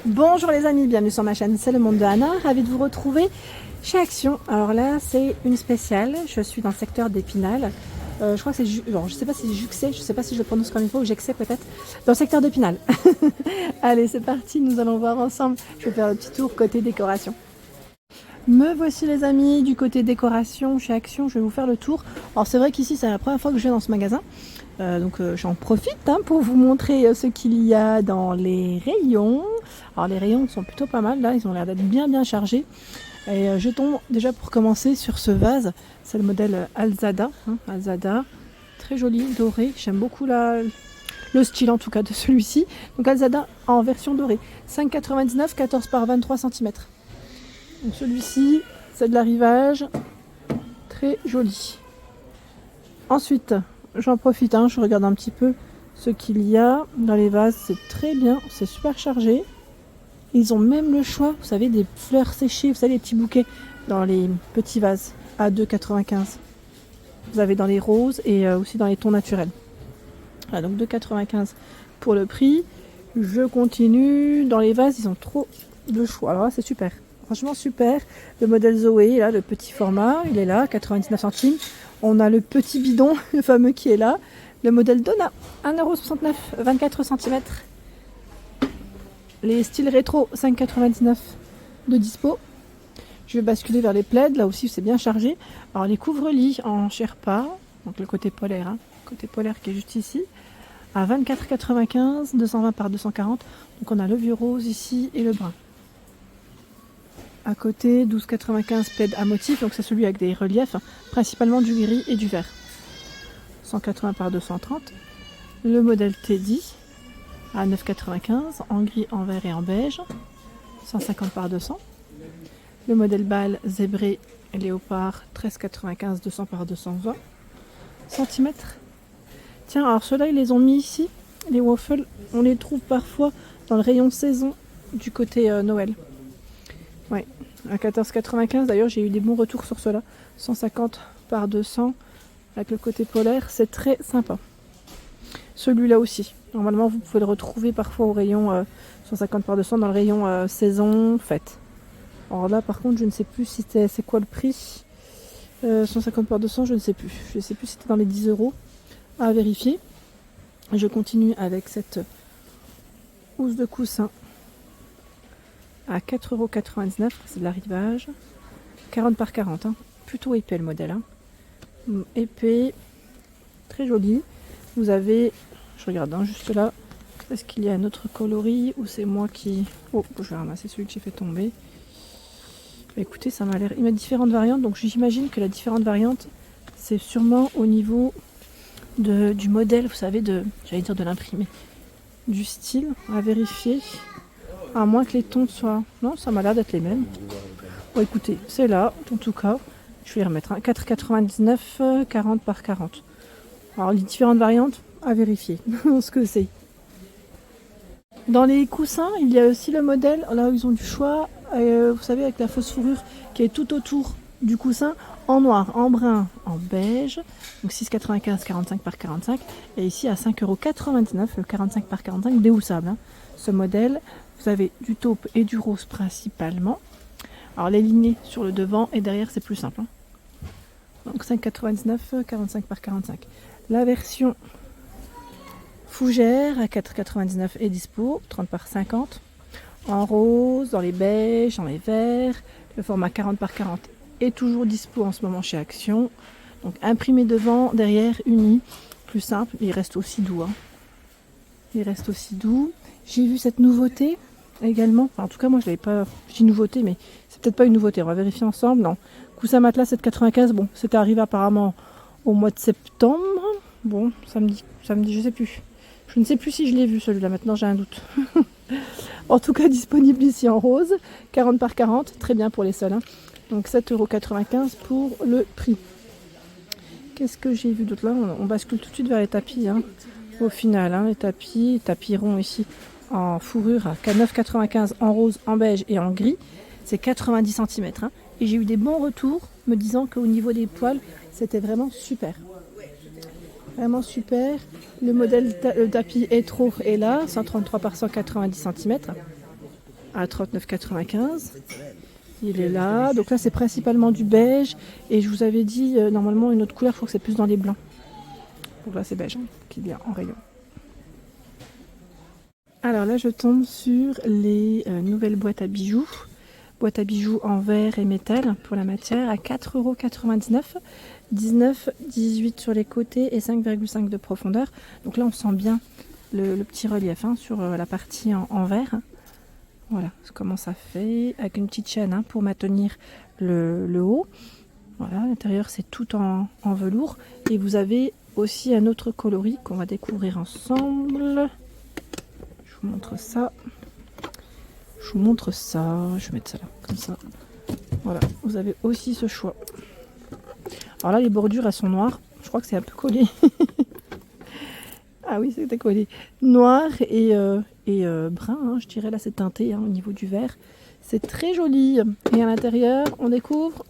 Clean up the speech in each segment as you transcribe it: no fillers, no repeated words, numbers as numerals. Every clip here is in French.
Bonjour les amis, bienvenue sur ma chaîne, c'est le monde de Anna, ravie de vous retrouver chez Action. Alors là c'est une spéciale, je suis dans le secteur d'Épinal, je crois que c'est, bon, je sais pas si c'est Juxé, je sais pas si je le prononce comme il faut, ou Jexé peut-être, dans le secteur d'Épinal. Allez c'est parti, nous allons voir ensemble, je vais faire un petit tour côté décoration. Me voici les amis du côté décoration chez Action, je vais vous faire le tour. Alors c'est vrai qu'ici c'est la première fois que je viens dans ce magasin, donc j'en profite pour vous montrer ce qu'il y a dans les rayons. Alors les rayons sont plutôt pas mal là, ils ont l'air d'être bien chargés. Et je tombe déjà pour commencer sur ce vase, c'est le modèle Alzada, Alzada, très joli, doré, j'aime beaucoup le style en tout cas de celui-ci. Donc Alzada en version dorée, 5,99, 14 par 23 cm. Donc celui-ci, c'est de l'arrivage, très joli. Ensuite, j'en profite, je regarde un petit peu ce qu'il y a dans les vases, c'est très bien, c'est super chargé. Ils ont même le choix, vous savez, des fleurs séchées, vous savez, les petits bouquets dans les petits vases à 2,95. Vous avez dans les roses et aussi dans les tons naturels. Voilà, donc 2,95 pour le prix. Je continue, dans les vases, ils ont trop de choix, alors là, c'est super. Franchement super, le modèle Zoé, là, le petit format, il est là, 99 centimes. On a le petit bidon, le fameux qui est là. Le modèle Donna, 1,69 €, 24 cm. Les styles rétro, 5,99 € de dispo. Je vais basculer vers les plaids, là aussi c'est bien chargé. Alors les couvre-lits en Sherpa, donc le côté polaire, côté polaire qui est juste ici, à 24,95 €, 220 par 240. Donc on a le vieux rose ici et le brun. À côté, 12,95 plaid à motif, donc c'est celui avec des reliefs, principalement du gris et du vert. 180 par 230. Le modèle Teddy à 9,95 en gris, en vert et en beige. 150 par 200. Le modèle Bâle zébré léopard 13,95, 200 par 220 cm. Tiens, alors ceux-là ils les ont mis ici. Les waffles, on les trouve parfois dans le rayon saison du côté Noël. Ouais, à 14,95 d'ailleurs j'ai eu des bons retours sur cela. 150 par 200 avec le côté polaire, c'est très sympa. Celui-là aussi, normalement vous pouvez le retrouver parfois au rayon 150 par 200 dans le rayon saison fête. Alors là par contre je ne sais plus si c'est quoi le prix. 150 par 200 je ne sais plus. Je ne sais plus si c'était dans les 10 € à vérifier. Je continue avec cette housse de coussin à 4,99 €, c'est de l'arrivage, 40 par 40, plutôt épais le modèle, épais, très joli. Vous avez, je regarde juste là, est-ce qu'il y a un autre coloris ou c'est moi qui... Oh, je vais ramasser celui que j'ai fait tomber. Écoutez, ça m'a l'air... Il y a différentes variantes, donc j'imagine que la différente variante, c'est sûrement au niveau du modèle, vous savez, j'allais dire de l'imprimé, du style, à vérifier. À moins que les tons soient... Non, ça m'a l'air d'être les mêmes. Bon, écoutez, c'est là, en tout cas. Je vais les remettre. 4,99, 40 par 40. Alors, les différentes variantes, à vérifier ce que c'est. Dans les coussins, il y a aussi le modèle. Là, ils ont du choix. Vous savez, avec la fausse fourrure qui est tout autour du coussin, en noir, en brun, en beige. Donc 6,95, 45 par 45. Et ici, à 5,99 €, le 45 par 45, déhoussable. Ce modèle. Vous avez du taupe et du rose principalement. Alors les lignées sur le devant et derrière c'est plus simple. Donc 5,99, 45 par 45. La version fougère à 4,99 est dispo, 30 par 50. En rose, dans les beiges, dans les verts. Le format 40 par 40 est toujours dispo en ce moment chez Action. Donc imprimé devant, derrière, uni. Plus simple, il reste aussi doux. Il reste aussi doux. J'ai vu cette nouveauté également, enfin, en tout cas moi je l'avais pas, je dis nouveauté mais c'est peut-être pas une nouveauté, on va vérifier ensemble. Non, coussin matelas 7,95, bon c'était arrivé apparemment au mois de septembre, bon samedi, je sais plus, je ne sais plus si je l'ai vu celui-là, maintenant j'ai un doute. En tout cas disponible ici en rose, 40 par 40, très bien pour les sols, donc 7,95 € pour le prix. Qu'est-ce que j'ai vu d'autre là, on bascule tout de suite vers les tapis, au final, les tapis ronds ici en fourrure à 9,95 en rose, en beige et en gris. C'est 90 cm. Et j'ai eu des bons retours me disant qu'au niveau des poils, c'était vraiment super. Vraiment super. Le modèle tapis Etro est là, 133 par 190 cm. à 39,95. Il est là. Donc là, c'est principalement du beige. Et je vous avais dit, normalement, une autre couleur, il faut que c'est plus dans les blancs. Donc là, c'est beige hein, qu'il y a en rayon. Alors là, je tombe sur les nouvelles boîtes à bijoux. Boîte à bijoux en verre et métal pour la matière à 4,99 €. 19, 18 sur les côtés et 5,5 de profondeur. Donc là, on sent bien le petit relief hein, sur la partie en verre. Voilà comment ça fait, avec une petite chaîne hein, pour maintenir le haut. Voilà, l'intérieur c'est tout en velours. Et vous avez aussi un autre coloris qu'on va découvrir ensemble. Je vous montre ça. Je vais mettre ça là, comme ça. Voilà, vous avez aussi ce choix. Alors là, les bordures, elles sont noires. Je crois que c'est un peu collé. Ah oui, c'était collé. Noir et brun, hein, je dirais. Là, c'est teinté hein, au niveau du vert. C'est très joli. Et à l'intérieur, on découvre...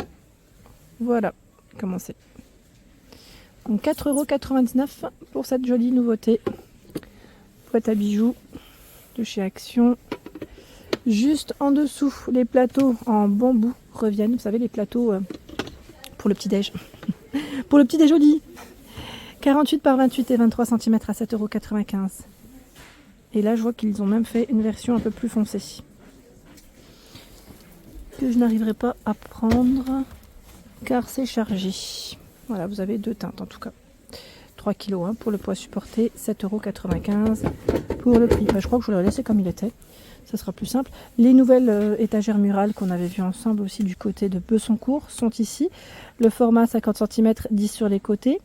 Voilà comment c'est. Donc 4,99 € pour cette jolie nouveauté. Boîte à bijoux de chez Action. Juste en dessous, les plateaux en bambou reviennent. Vous savez, les plateaux pour le petit-déj. Pour le petit déjoli. 48 par 28 et 23 cm à 7,95 €. Et là, je vois qu'ils ont même fait une version un peu plus foncée. Que je n'arriverai pas à prendre car c'est chargé. Voilà, vous avez deux teintes en tout cas. 3 kg hein, pour le poids supporté, 7,95 € pour le prix. Je crois que je vais le laisser comme il était. Ça sera plus simple. Les nouvelles étagères murales qu'on avait vues ensemble aussi du côté de Besoncourt sont ici. Le format 50 cm, 10 sur les côtés.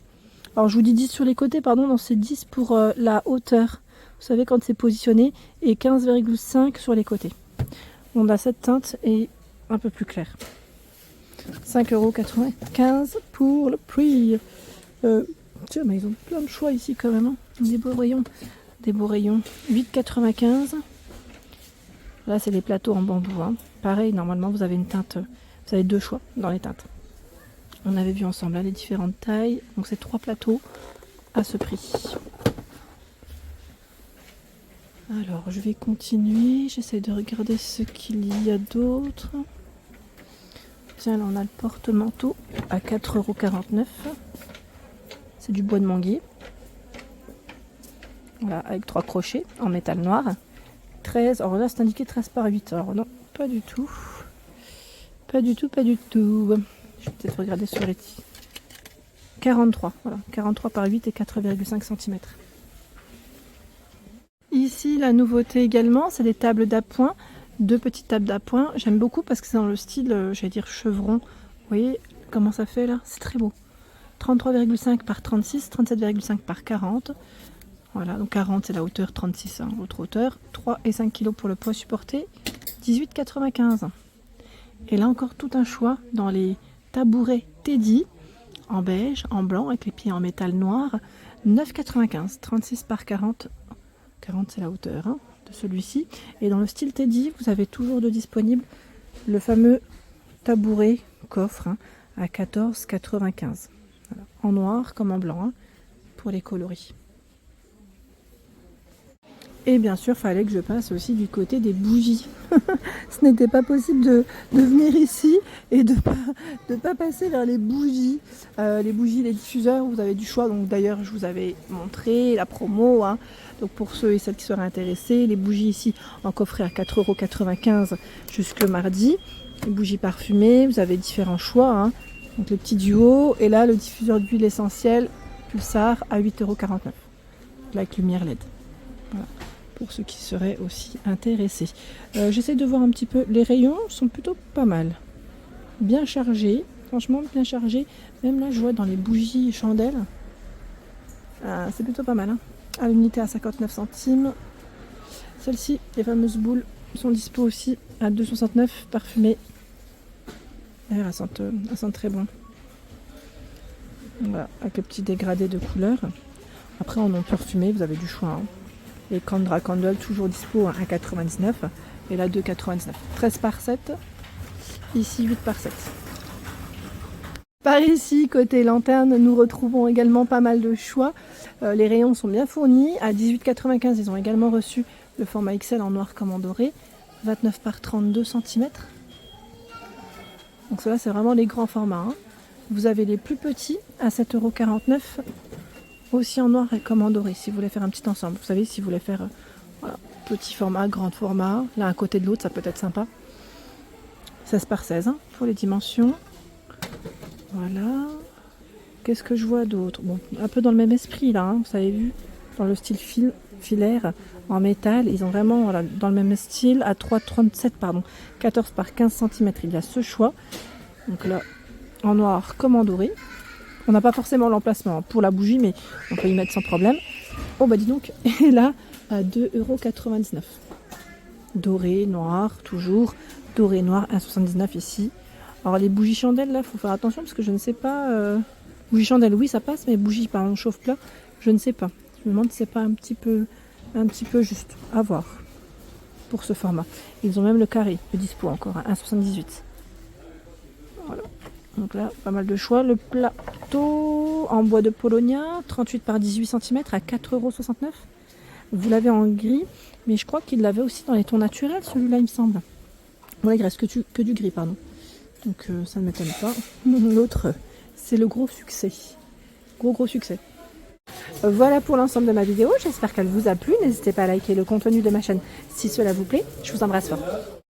Alors je vous dis 10 sur les côtés, pardon, non c'est 10 pour la hauteur. Vous savez quand c'est positionné et 15,5 sur les côtés. On a cette teinte et un peu plus clair. 5,95 € pour le prix. Tiens, mais ils ont plein de choix ici quand même. Hein. Des beaux rayons. 8,95 €. Là, c'est des plateaux en bambou. Hein. Pareil, normalement, vous avez une teinte. Vous avez deux choix dans les teintes. On avait vu ensemble là, les différentes tailles. Donc, c'est 3 plateaux à ce prix. Alors, je vais continuer. J'essaie de regarder ce qu'il y a d'autre. Tiens, là, on a le porte-manteau à 4,49 €. C'est du bois de manguier. Voilà, avec 3 crochets en métal noir. 13, alors là c'est indiqué 13 par 8, alors non, pas du tout. Pas du tout. Je vais peut-être regarder sur les 43, voilà, 43 par 8 et 4,5 cm. Ici, la nouveauté également, c'est des tables d'appoint, 2 petites tables d'appoint. J'aime beaucoup parce que c'est dans le style, j'allais dire chevron. Vous voyez comment ça fait là? C'est très beau. 33,5 par 36, 37,5 par 40. Voilà, donc 40 c'est la hauteur, 36 hein, votre hauteur. 3 et 5 kg pour le poids supporté, 18,95 €. Et là encore tout un choix dans les tabourets Teddy, en beige, en blanc, avec les pieds en métal noir. 9,95 €, 36 par 40. 40 c'est la hauteur hein, de celui-ci. Et dans le style Teddy, vous avez toujours de disponible le fameux tabouret coffre hein, à 14,95 €. Voilà, en noir comme en blanc hein, pour les coloris. Et bien sûr, il fallait que je passe aussi du côté des bougies. Ce n'était pas possible de venir ici et de pas passer vers les bougies. Les diffuseurs, vous avez du choix. Donc d'ailleurs, je vous avais montré la promo. Hein. Donc pour ceux et celles qui seraient intéressés, les bougies ici en coffret à 4,95 € jusque mardi. Les bougies parfumées, vous avez différents choix. Hein. Donc le petit duo et là le diffuseur d'huile essentielle Pulsar à 8,49 €. Là avec lumière LED. Voilà. Pour ceux qui seraient aussi intéressés. J'essaie de voir un petit peu. Les rayons sont plutôt pas mal. Bien chargés. Franchement, bien chargés. Même là, je vois dans les bougies chandelles. C'est plutôt pas mal. Hein. À l'unité à 59 centimes. Celles-ci, les fameuses boules, sont dispo aussi à 2,69 € parfumées. D'ailleurs, elles sentent très bon. Voilà, avec le petit dégradé de couleur. Après, en non parfumé, vous avez du choix. Hein. Les Candra Candle toujours dispo à 1,99 € et là 2,99 €. 13 par 7, ici 8 par 7. Par ici, côté lanterne, nous retrouvons également pas mal de choix. Les rayons sont bien fournis. À 18,95 €, ils ont également reçu le format XL en noir comme en doré. 29 par 32 cm. Donc cela c'est vraiment les grands formats. Hein. Vous avez les plus petits à 7,49 €, aussi en noir et comme en doré, si vous voulez faire un petit ensemble. Vous savez, si vous voulez faire voilà, petit format, grand format, l'un à côté de l'autre, ça peut être sympa. 16 par 16 hein, pour les dimensions. Voilà. Qu'est-ce que je vois d'autre? Bon, un peu dans le même esprit là, hein, vous avez vu, dans le style filaire en métal. Ils ont vraiment voilà, dans le même style à 3,37 pardon, 14 par 15 cm. Il y a ce choix. Donc là, en noir comme en doré. On n'a pas forcément l'emplacement pour la bougie, mais on peut y mettre sans problème. Oh bah dis donc, et là, à 2,99 €. Doré, noir, toujours. Doré, noir, 1,79 € ici. Alors les bougies chandelles, là, il faut faire attention parce que je ne sais pas... Bougie chandelle, oui, ça passe, mais bougie par exemple chauffe-plat, je ne sais pas. Je me demande si c'est pas un petit peu juste. À voir pour ce format. Ils ont même le carré de dispo encore, à 1,78 €. Voilà. Donc là, pas mal de choix. Le plateau en bois de Polonia, 38 par 18 cm à 4,69 €. Vous l'avez en gris, mais je crois qu'il l'avait aussi dans les tons naturels, celui-là, il me semble. Bon, là, il reste que du gris, pardon. Donc ça ne m'étonne pas. L'autre, c'est le gros succès. Gros succès. Voilà pour l'ensemble de ma vidéo. J'espère qu'elle vous a plu. N'hésitez pas à liker le contenu de ma chaîne si cela vous plaît. Je vous embrasse fort.